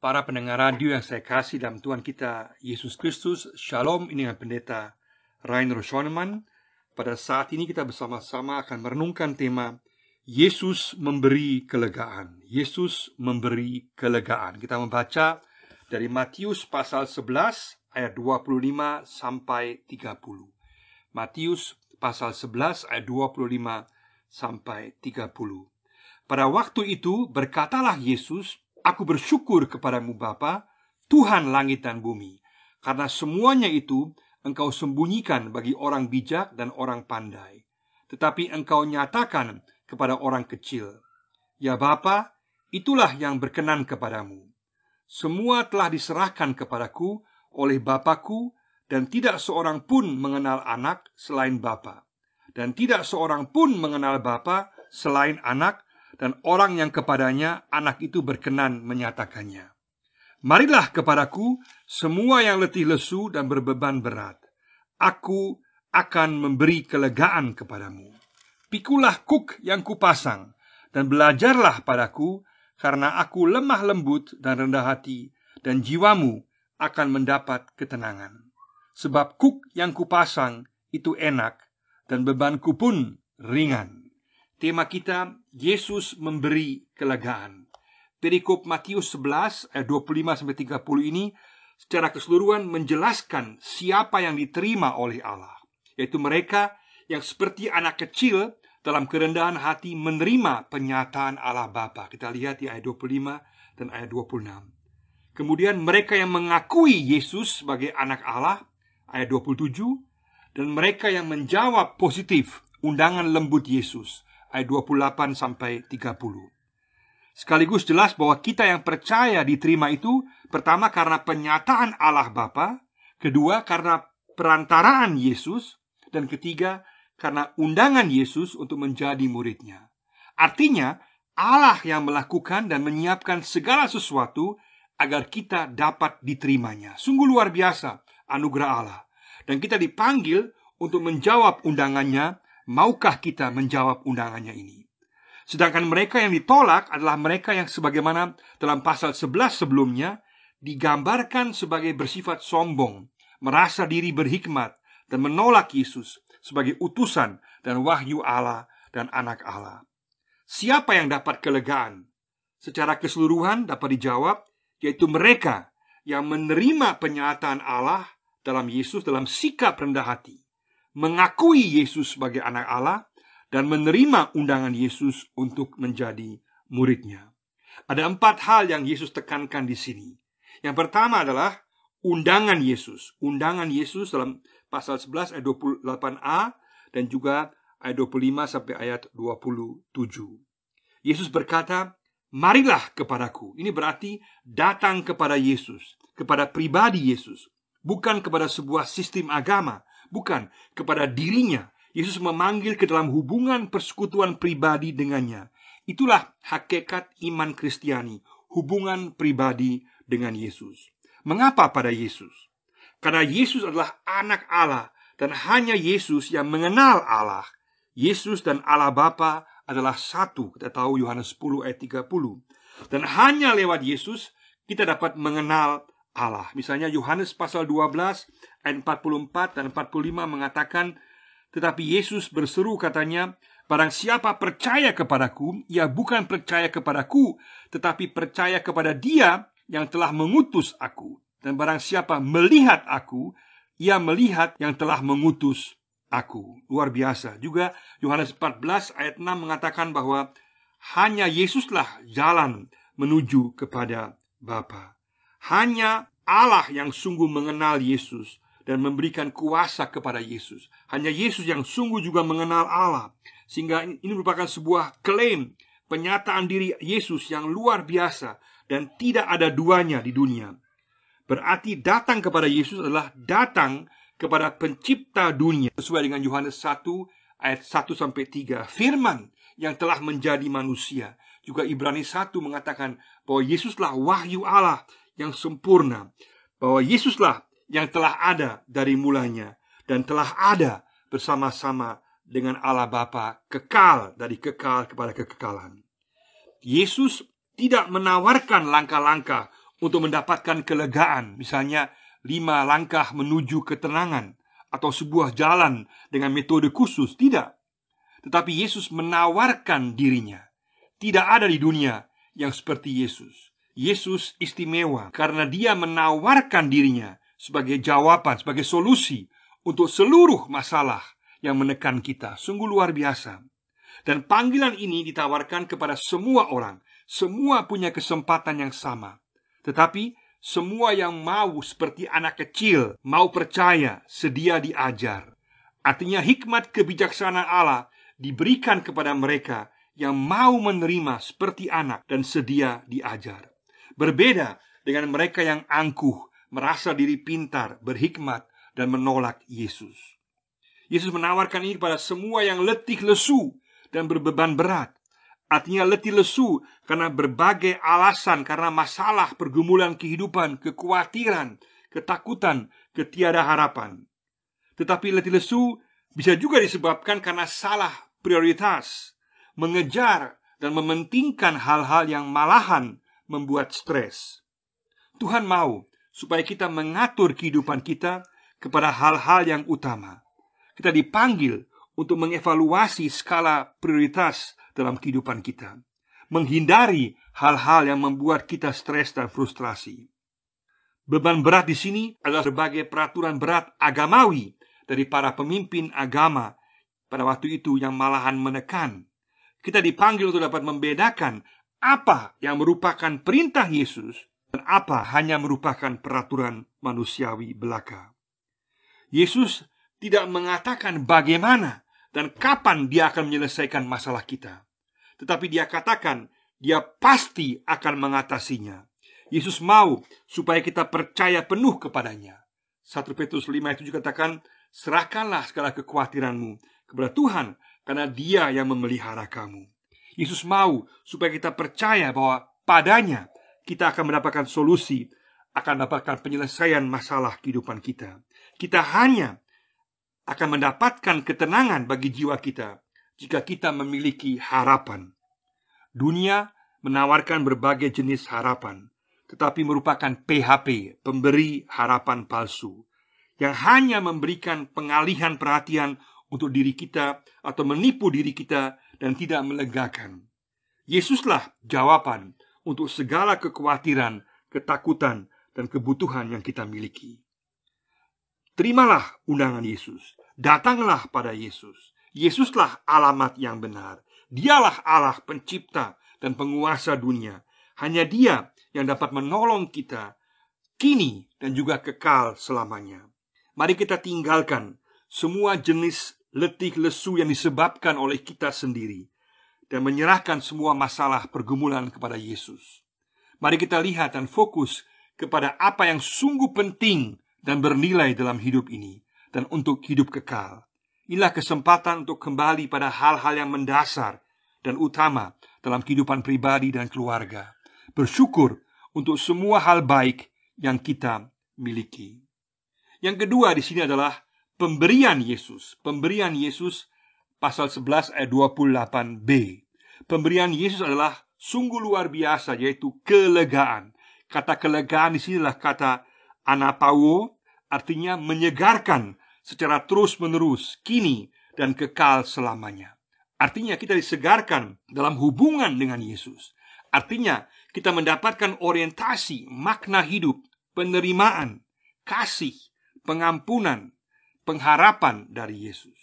Para pendengar radio yang saya kasih dalam Tuhan kita Yesus Kristus, Shalom. Ini dengan Pendeta Rainer Schoenemann. Pada saat ini kita bersama-sama akan merenungkan tema Yesus memberi kelegaan. Yesus memberi kelegaan. Kita membaca dari Matius pasal 11 ayat 25 sampai 30. Matius pasal 11 ayat 25 sampai 30. Pada waktu itu berkatalah Yesus, Aku bersyukur kepadamu Bapa, Tuhan langit dan bumi, karena semuanya itu Engkau sembunyikan bagi orang bijak dan orang pandai, tetapi Engkau nyatakan kepada orang kecil. Ya Bapa, itulah yang berkenan kepadamu. Semua telah diserahkan kepadaku oleh Bapakku, dan tidak seorang pun mengenal anak selain Bapa, dan tidak seorang pun mengenal Bapa selain anak, dan orang yang kepadanya anak itu berkenan menyatakannya. Marilah kepadaku semua yang letih lesu dan berbeban berat, Aku akan memberi kelegaan kepadamu. Pikulah kuk yang kupasang, dan belajarlah padaku, karena aku lemah lembut dan rendah hati, dan jiwamu akan mendapat ketenangan. Sebab kuk yang kupasang itu enak, dan bebanku pun ringan. Tema kita, Yesus memberi kelegaan. Perikop Matius 11 ayat 25-30 ini secara keseluruhan menjelaskan siapa yang diterima oleh Allah, yaitu mereka yang seperti anak kecil dalam kerendahan hati menerima penyataan Allah Bapa. Kita lihat di ayat 25 dan ayat 26. Kemudian mereka yang mengakui Yesus sebagai anak Allah, ayat 27, dan mereka yang menjawab positif undangan lembut Yesus, ayat 28 sampai 30. Sekaligus jelas bahwa kita yang percaya diterima itu, pertama karena penyataan Allah Bapa, kedua karena perantaraan Yesus, dan ketiga karena undangan Yesus untuk menjadi muridnya. Artinya Allah yang melakukan dan menyiapkan segala sesuatu agar kita dapat diterimanya. Sungguh luar biasa anugerah Allah. Dan kita dipanggil untuk menjawab undangannya. Maukah kita menjawab undangannya ini? Sedangkan mereka yang ditolak adalah mereka yang sebagaimana dalam pasal 11 sebelumnya digambarkan sebagai bersifat sombong, merasa diri berhikmat, dan menolak Yesus sebagai utusan dan wahyu Allah dan anak Allah. Siapa yang dapat kelegaan? Secara keseluruhan dapat dijawab, yaitu mereka yang menerima penyataan Allah dalam Yesus dalam sikap rendah hati, mengakui Yesus sebagai anak Allah, dan menerima undangan Yesus untuk menjadi muridnya. Ada 4 hal yang Yesus tekankan di sini. Yang pertama adalah undangan Yesus. Undangan Yesus dalam pasal 11 ayat 28a dan juga ayat 25 sampai ayat 27. Yesus berkata, marilah kepadaku. Ini berarti datang kepada Yesus, kepada pribadi Yesus, bukan kepada sebuah sistem agama, bukan kepada dirinya. Yesus memanggil ke dalam hubungan persekutuan pribadi dengannya. Itulah hakikat iman Kristiani, hubungan pribadi dengan Yesus. Mengapa pada Yesus? Karena Yesus adalah anak Allah, dan hanya Yesus yang mengenal Allah. Yesus dan Allah Bapa adalah satu. Kita tahu Yohanes 10 ayat 30. Dan hanya lewat Yesus kita dapat mengenal Allah. Misalnya Yohanes pasal 12 ayat 44 dan 45 mengatakan, tetapi Yesus berseru katanya, barang siapa percaya kepadaku, ia bukan percaya kepadaku, tetapi percaya kepada Dia yang telah mengutus aku. Dan barang siapa melihat aku, ia melihat yang telah mengutus aku. Luar biasa. Juga Yohanes 14 ayat 6 mengatakan bahwa hanya Yesuslah jalan menuju kepada Bapa. Hanya Allah yang sungguh mengenal Yesus dan memberikan kuasa kepada Yesus. Hanya Yesus yang sungguh juga mengenal Allah. Sehingga ini merupakan sebuah klaim, penyataan diri Yesus yang luar biasa dan tidak ada duanya di dunia. Berarti datang kepada Yesus adalah datang kepada pencipta dunia. Sesuai dengan Yohanes 1 ayat 1-3. Firman yang telah menjadi manusia. Juga Ibrani 1 mengatakan bahwa Yesuslah wahyu Allah yang sempurna. Bahwa Yesuslah yang telah ada dari mulanya dan telah ada bersama-sama dengan Allah Bapa, kekal dari kekal kepada kekekalan. Yesus tidak menawarkan langkah-langkah untuk mendapatkan kelegaan, misalnya 5 langkah menuju ketenangan atau sebuah jalan dengan metode khusus. Tidak. Tetapi Yesus menawarkan dirinya. Tidak ada di dunia yang seperti Yesus. Yesus istimewa karena dia menawarkan dirinya sebagai jawaban, sebagai solusi untuk seluruh masalah yang menekan kita. Sungguh luar biasa. Dan panggilan ini ditawarkan kepada semua orang. Semua punya kesempatan yang sama. Tetapi semua yang mau seperti anak kecil, mau percaya, sedia diajar. Artinya hikmat kebijaksanaan Allah diberikan kepada mereka yang mau menerima seperti anak dan sedia diajar. Berbeda dengan mereka yang angkuh, merasa diri pintar, berhikmat, dan menolak Yesus. Yesus menawarkan ini kepada semua yang letih lesu dan berbeban berat. Artinya letih lesu karena berbagai alasan, karena masalah, pergumulan kehidupan, kekhawatiran, ketakutan, ketiada harapan. Tetapi letih lesu bisa juga disebabkan karena salah prioritas, mengejar dan mementingkan hal-hal yang malahan membuat stres. Tuhan mau supaya kita mengatur kehidupan kita kepada hal-hal yang utama. Kita dipanggil untuk mengevaluasi skala prioritas dalam kehidupan kita, menghindari hal-hal yang membuat kita stres dan frustrasi. Beban berat di sini adalah berbagai peraturan berat agamawi dari para pemimpin agama pada waktu itu yang malahan menekan. Kita dipanggil untuk dapat membedakan apa yang merupakan perintah Yesus dan apa hanya merupakan peraturan manusiawi belaka. Yesus tidak mengatakan bagaimana dan kapan dia akan menyelesaikan masalah kita, tetapi dia katakan dia pasti akan mengatasinya. Yesus mau supaya kita percaya penuh kepadanya. 1 Petrus 5 itu juga katakan, serahkanlah segala kekhawatiranmu kepada Tuhan, karena dia yang memelihara kamu. Yesus mau supaya kita percaya bahwa padanya kita akan mendapatkan solusi, akan mendapatkan penyelesaian masalah kehidupan kita. Kita hanya akan mendapatkan ketenangan bagi jiwa kita jika kita memiliki harapan. Dunia menawarkan berbagai jenis harapan, tetapi merupakan PHP, pemberi harapan palsu, yang hanya memberikan pengalihan perhatian untuk diri kita atau menipu diri kita dan tidak melegakan. Yesuslah jawaban untuk segala kekhawatiran, ketakutan, dan kebutuhan yang kita miliki. Terimalah undangan Yesus. Datanglah pada Yesus. Yesuslah alamat yang benar. Dialah Allah pencipta dan penguasa dunia. Hanya Dia yang dapat menolong kita kini dan juga kekal selamanya. Mari kita tinggalkan semua jenis letih lesu yang disebabkan oleh kita sendiri dan menyerahkan semua masalah pergumulan kepada Yesus. Mari kita lihat dan fokus kepada apa yang sungguh penting dan bernilai dalam hidup ini dan untuk hidup kekal. Inilah kesempatan untuk kembali pada hal-hal yang mendasar dan utama dalam kehidupan pribadi dan keluarga. Bersyukur untuk semua hal baik yang kita miliki. Yang kedua di sini adalah pemberian Yesus. Pemberian Yesus pasal 11 ayat 28b. Pemberian Yesus adalah sungguh luar biasa, yaitu kelegaan. Kata kelegaan di sini adalah kata anapao, artinya menyegarkan secara terus-menerus, kini dan kekal selamanya. Artinya kita disegarkan dalam hubungan dengan Yesus. Artinya kita mendapatkan orientasi, makna hidup, penerimaan, kasih, pengampunan, pengharapan dari Yesus.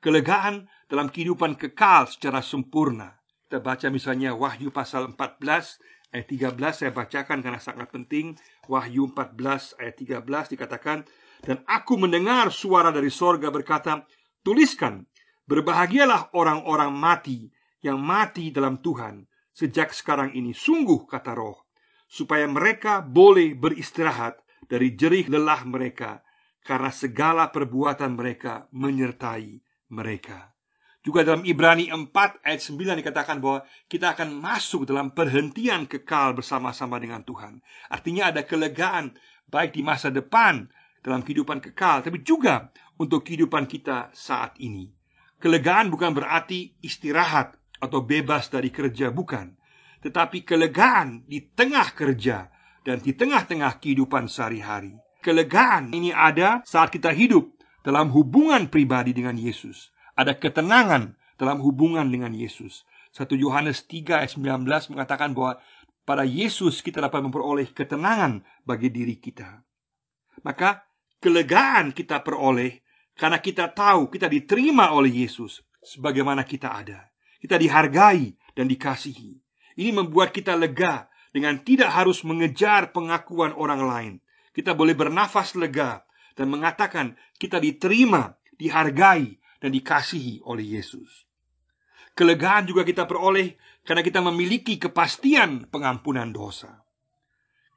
Kelegaan dalam kehidupan kekal secara sempurna. Kita baca misalnya Wahyu pasal 14 ayat 13, saya bacakan karena sangat penting. Wahyu 14 ayat 13 dikatakan, dan aku mendengar suara dari sorga berkata, tuliskan, berbahagialah orang-orang mati yang mati dalam Tuhan sejak sekarang ini. Sungguh, kata Roh, supaya mereka boleh beristirahat dari jerih lelah mereka, karena segala perbuatan mereka menyertai mereka. Juga dalam Ibrani 4 ayat 9 dikatakan bahwa kita akan masuk dalam perhentian kekal bersama-sama dengan Tuhan. Artinya ada kelegaan baik di masa depan dalam kehidupan kekal, tapi juga untuk kehidupan kita saat ini. Kelegaan bukan berarti istirahat atau bebas dari kerja, bukan. Tetapi kelegaan di tengah kerja dan di tengah-tengah kehidupan sehari-hari. Kelegaan ini ada saat kita hidup dalam hubungan pribadi dengan Yesus. Ada ketenangan dalam hubungan dengan Yesus. 1 Yohanes 3 ayat 19 mengatakan bahwa pada Yesus kita dapat memperoleh ketenangan bagi diri kita. Maka kelegaan kita peroleh karena kita tahu kita diterima oleh Yesus sebagaimana kita ada. Kita dihargai dan dikasihi. Ini membuat kita lega dengan tidak harus mengejar pengakuan orang lain. Kita boleh bernafas lega dan mengatakan kita diterima, dihargai, dan dikasihi oleh Yesus. Kelegaan juga kita peroleh karena kita memiliki kepastian pengampunan dosa.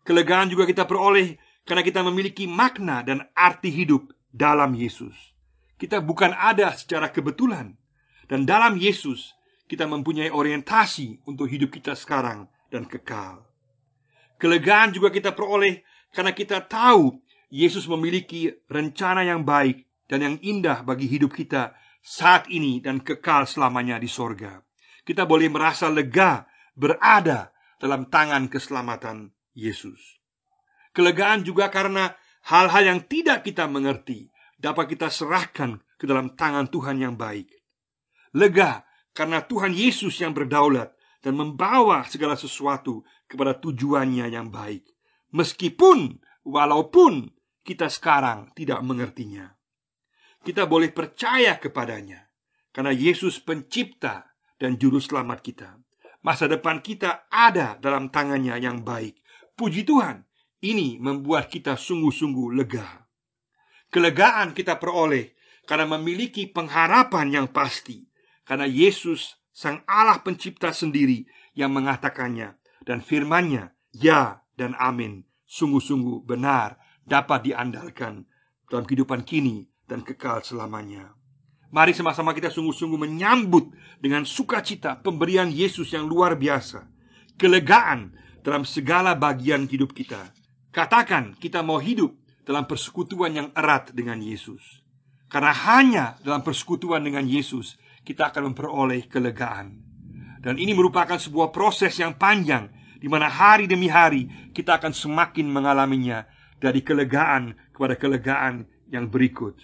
Kelegaan juga kita peroleh karena kita memiliki makna dan arti hidup dalam Yesus. Kita bukan ada secara kebetulan, dan dalam Yesus kita mempunyai orientasi untuk hidup kita sekarang dan kekal. Kelegaan juga kita peroleh karena kita tahu Yesus memiliki rencana yang baik dan yang indah bagi hidup kita saat ini dan kekal selamanya di sorga. Kita boleh merasa lega berada dalam tangan keselamatan Yesus. Kelegaan juga karena hal-hal yang tidak kita mengerti dapat kita serahkan ke dalam tangan Tuhan yang baik. Lega karena Tuhan Yesus yang berdaulat dan membawa segala sesuatu kepada tujuannya yang baik. Meskipun, walaupun kita sekarang tidak mengertinya, kita boleh percaya kepadanya karena Yesus pencipta dan juru selamat kita. Masa depan kita ada dalam tangannya yang baik. Puji Tuhan, ini membuat kita sungguh-sungguh lega. Kelegaan kita peroleh karena memiliki pengharapan yang pasti, karena Yesus Sang Allah pencipta sendiri yang mengatakannya, dan firman-Nya ya dan amin, sungguh-sungguh benar, dapat diandalkan dalam kehidupan kini dan kekal selamanya. Mari sama-sama kita sungguh-sungguh menyambut dengan sukacita pemberian Yesus yang luar biasa. Kelegaan dalam segala bagian hidup kita. Katakan kita mau hidup dalam persekutuan yang erat dengan Yesus. Karena hanya dalam persekutuan dengan Yesus kita akan memperoleh kelegaan. Dan ini merupakan sebuah proses yang panjang, di mana hari demi hari kita akan semakin mengalaminya, dari kelegaan kepada kelegaan yang berikut.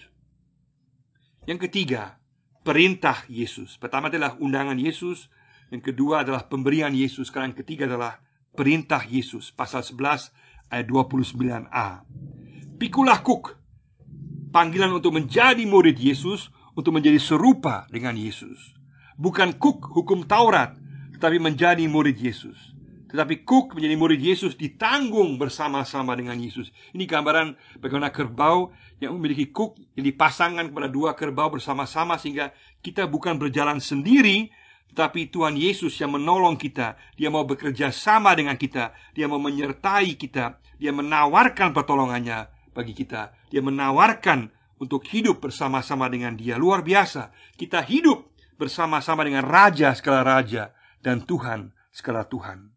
Yang ketiga, perintah Yesus. Pertama adalah undangan Yesus, yang kedua adalah pemberian Yesus, sekarang yang ketiga adalah perintah Yesus. Pasal 11 ayat 29a. Pikulah kuk, panggilan untuk menjadi murid Yesus, untuk menjadi serupa dengan Yesus. Bukan kuk hukum Taurat, tetapi menjadi murid Yesus. Tetapi kuk menjadi murid Yesus ditanggung bersama-sama dengan Yesus. Ini gambaran bagaimana kerbau yang memiliki kuk yang dipasangkan kepada dua kerbau bersama-sama, sehingga kita bukan berjalan sendiri, tetapi Tuhan Yesus yang menolong kita. Dia mau bekerja sama dengan kita, Dia mau menyertai kita, Dia menawarkan pertolongannya bagi kita, Dia menawarkan untuk hidup bersama-sama dengan Dia. Luar biasa, kita hidup bersama-sama dengan Raja segala Raja dan Tuhan segala Tuhan.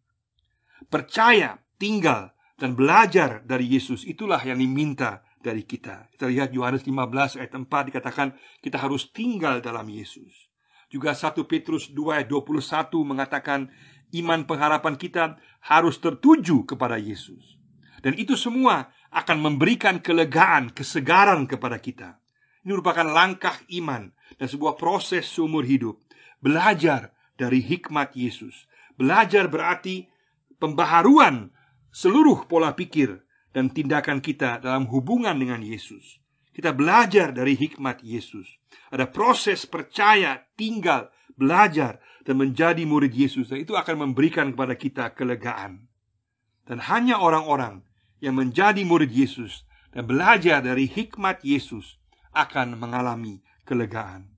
Percaya, tinggal, dan belajar dari Yesus, itulah yang diminta dari kita. Kita lihat Yohanes 15 ayat 4 dikatakan kita harus tinggal dalam Yesus. Juga 1 Petrus 2 ayat 21 mengatakan iman pengharapan kita harus tertuju kepada Yesus. Dan itu semua akan memberikan kelegaan, kesegaran kepada kita. Ini merupakan langkah iman dan sebuah proses seumur hidup. Belajar dari hikmat Yesus. Belajar berarti pembaharuan seluruh pola pikir dan tindakan kita dalam hubungan dengan Yesus. Kita belajar dari hikmat Yesus. Ada proses percaya, tinggal, belajar, dan menjadi murid Yesus. Dan itu akan memberikan kepada kita kelegaan. Dan hanya orang-orang yang menjadi murid Yesus dan belajar dari hikmat Yesus akan mengalami kelegaan.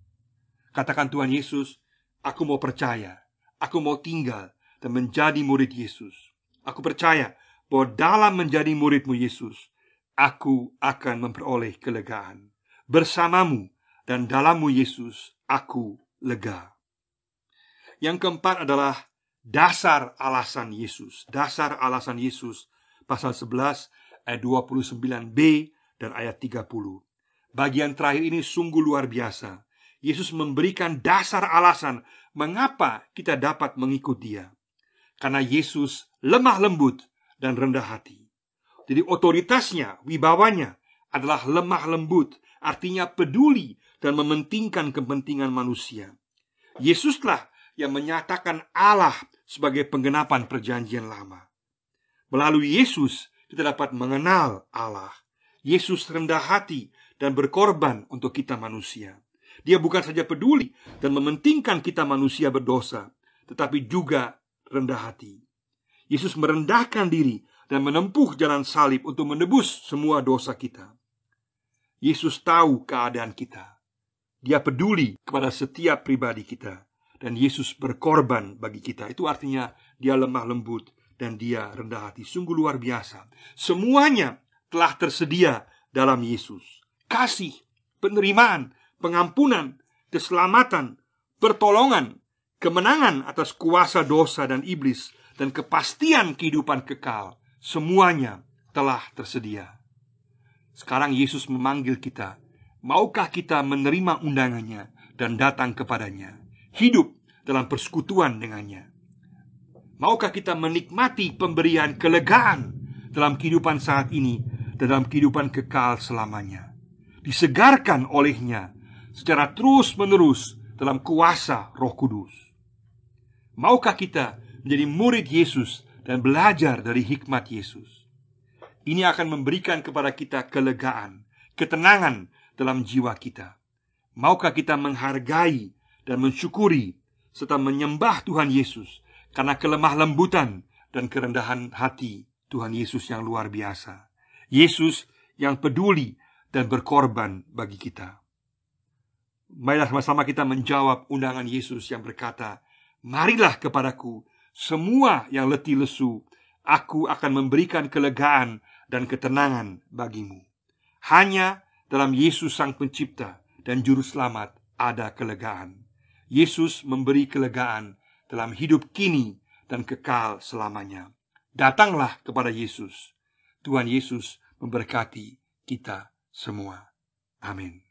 Katakan Tuhan Yesus, aku mau percaya, aku mau tinggal dan menjadi murid Yesus. Aku percaya bahwa dalam menjadi murid-Mu Yesus, aku akan memperoleh kelegaan. Bersamamu dan dalam-Mu Yesus, aku lega. Yang keempat adalah dasar alasan Yesus. Dasar alasan Yesus, pasal 11 ayat 29b dan ayat 30. Bagian terakhir ini sungguh luar biasa. Yesus memberikan dasar alasan mengapa kita dapat mengikut Dia. Karena Yesus lemah lembut dan rendah hati. Jadi otoritasnya, wibawanya adalah lemah lembut, artinya peduli dan mementingkan kepentingan manusia. Yesuslah yang menyatakan Allah sebagai penggenapan perjanjian lama. Melalui Yesus kita dapat mengenal Allah. Yesus rendah hati dan berkorban untuk kita manusia. Dia bukan saja peduli dan mementingkan kita manusia berdosa, tetapi juga rendah hati. Yesus merendahkan diri dan menempuh jalan salib untuk menebus semua dosa kita. Yesus tahu keadaan kita. Dia peduli kepada setiap pribadi kita. Dan Yesus berkorban bagi kita. Itu artinya dia lemah lembut dan dia rendah hati. Sungguh luar biasa. Semuanya telah tersedia dalam Yesus. Kasih, penerimaan, pengampunan, keselamatan, pertolongan, kemenangan atas kuasa dosa dan iblis, dan kepastian kehidupan kekal. Semuanya telah tersedia. Sekarang Yesus memanggil kita. Maukah kita menerima undangannya dan datang kepadanya, hidup dalam persekutuan dengannya? Maukah kita menikmati pemberian kelegaan dalam kehidupan saat ini dan dalam kehidupan kekal selamanya, disegarkan olehnya secara terus-menerus dalam kuasa Roh Kudus? Maukah kita menjadi murid Yesus dan belajar dari hikmat Yesus? Ini akan memberikan kepada kita kelegaan, ketenangan dalam jiwa kita. Maukah kita menghargai dan mensyukuri serta menyembah Tuhan Yesus karena kelemah lembutan dan kerendahan hati Tuhan Yesus yang luar biasa. Yesus yang peduli dan berkorban bagi kita. Marilah sama-sama kita menjawab undangan Yesus yang berkata, "Marilah kepadaku semua yang letih lesu, aku akan memberikan kelegaan dan ketenangan bagimu." Hanya dalam Yesus Sang Pencipta dan Juru Selamat ada kelegaan. Yesus memberi kelegaan dalam hidup kini dan kekal selamanya. Datanglah kepada Yesus. Tuhan Yesus memberkati kita semua. Amin.